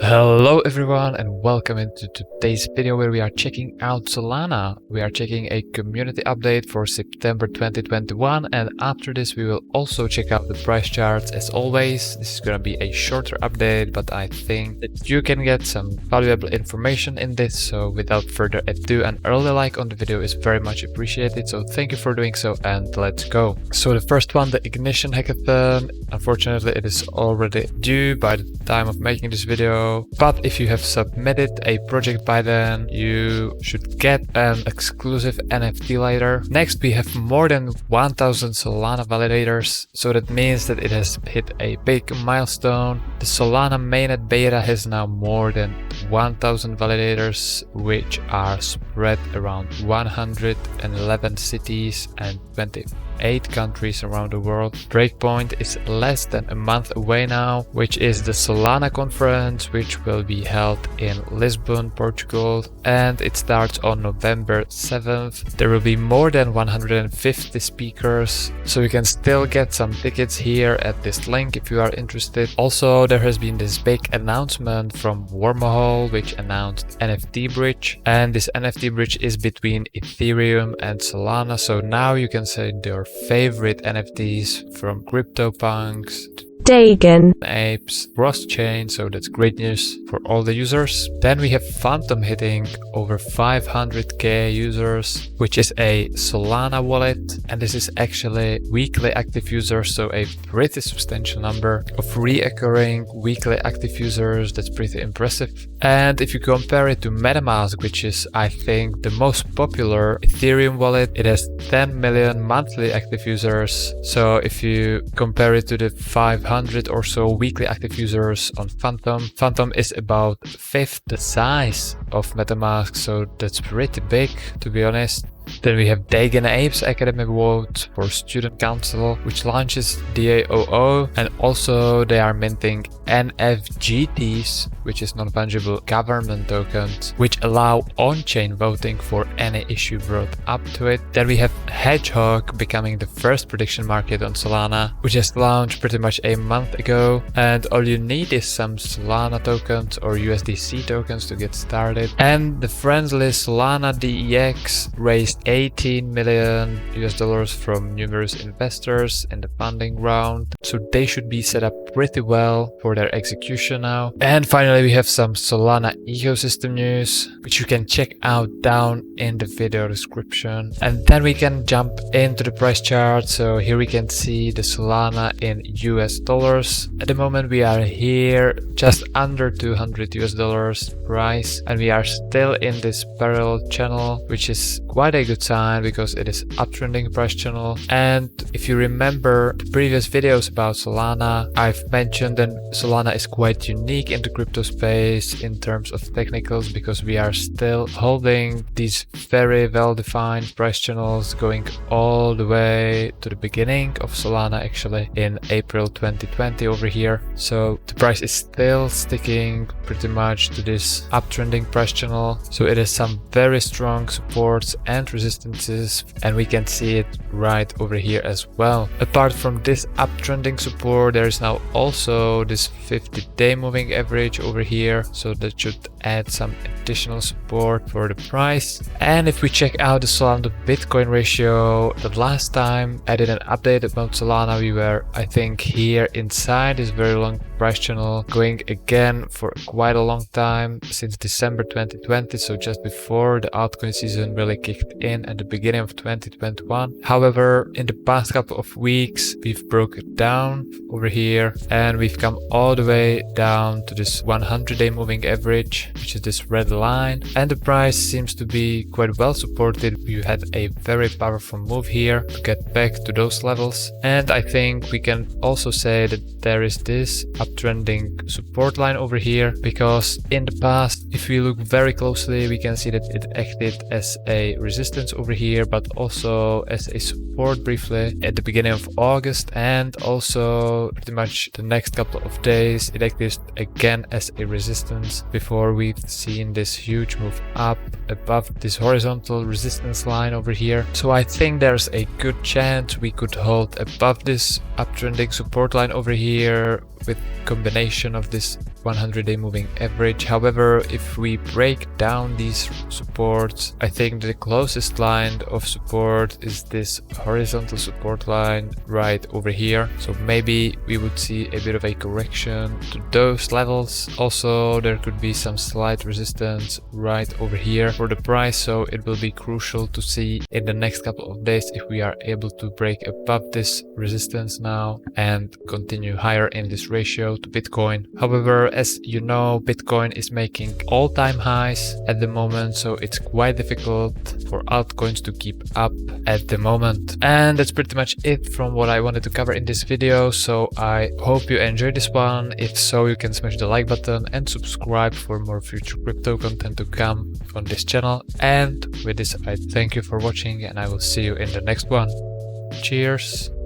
Hello everyone and welcome into today's video where we are checking out Solana. We are checking a community update for September 2021, and after this we will also check out the price charts. As always, this is gonna be a shorter update, but I think that you can get some valuable information in this. So without further ado, an early like on the video is very much appreciated, so thank you for doing so, and let's go. So the first one, the Ignition Hackathon. Unfortunately it is already due by the time of making this video, but if you have submitted a project by then, you should get an exclusive NFT later. Next, we have more than 1000 Solana validators, so that means that it has hit a big milestone. The Solana mainnet beta has now more than 1000 validators, which are spread around 111 cities and 28 countries around the world. Breakpoint is less than a month away now, which is the Solana conference, which will be held in Lisbon, Portugal, and it starts on November 7th. There will be more than 150 speakers, so you can still get some tickets here at this link if you are interested. Also, there has been this big announcement from Wormhole, which announced NFT bridge, and this NFT bridge is between Ethereum and Solana, so now you can say their favorite NFTs from CryptoPunks, Dagon, apes, cross-chain, so that's great news for all the users. Then we have Phantom hitting over 500k users, which is a Solana wallet, and this is actually weekly active users, so a pretty substantial number of reoccurring weekly active users. That's pretty impressive. And if you compare it to MetaMask, which is I think the most popular Ethereum wallet, it has 10 million monthly active users. So if you compare it to the 500 or so weekly active users on Phantom is about fifth the size of MetaMask, so that's pretty big, to be honest. Then we have Dagon Apes Academy Vote for Student Council, which launches DAOO, and also they are minting NFGTs, which is non-fungible government tokens, which allow on-chain voting for any issue brought up to it. Then we have Hedgehog becoming the first prediction market on Solana, which has launched pretty much a month ago, and all you need is some Solana tokens or USDC tokens to get started. And the friendly Solana DEX raised $18 million from numerous investors in the funding round, so they should be set up pretty well for their execution now. And finally we have some Solana ecosystem news, which you can check out down in the video description. And then we can jump into the price chart. So here we can see the Solana in US dollars. At the moment we are here just under $200 price, and we are still in this parallel channel, which is quite a good sign because it is uptrending price channel. And if you remember the previous videos about Solana, I've mentioned that Solana is quite unique in the crypto space in terms of technicals, because we are still holding these very well-defined price channels going all the way to the beginning of Solana, actually in April 2020 over here. So the price is still sticking pretty much to this uptrending price channel, so it has some very strong supports and resistances, and we can see it right over here as well. Apart from this uptrending support, there is now also this 50-day moving average over here, so that should add some additional support for the price. And if we check out the Solana to Bitcoin ratio, the last time I did an update about Solana, we were, I think, here inside this very long price channel, going again for quite a long time, since December 2020, so just before the altcoin season really kicked in at the beginning of 2021. However, in the past couple of weeks we've broken down over here, and we've come all the way down to this 100-day moving average, which is this red line, and the price seems to be quite well supported. We had a very powerful move here to get back to those levels, and I think we can also say that there is this uptrending support line over here, because in the past, if we look very closely, we can see that it acted as a resistance over here, but also as a support briefly at the beginning of August, and also pretty much the next couple of days it acted again as a resistance before we've seen this huge move up above this horizontal resistance line over here. So I think there's a good chance we could hold above this uptrending support line over here with combination of this 100-day moving average. However, if we break down these supports, I think the closest line of support is this horizontal support line right over here. So maybe we would see a bit of a correction to those levels. Also, there could be some slight resistance right over here for the price, so it will be crucial to see in the next couple of days if we are able to break above this resistance now and continue higher in this ratio to Bitcoin. However, as you know, Bitcoin is making all-time highs at the moment, so it's quite difficult for altcoins to keep up at the moment. And that's pretty much it from what I wanted to cover in this video, so I hope you enjoyed this one. If so, you can smash the like button and subscribe for more future crypto content to come on this channel. And with this, I thank you for watching and I will see you in the next one. Cheers!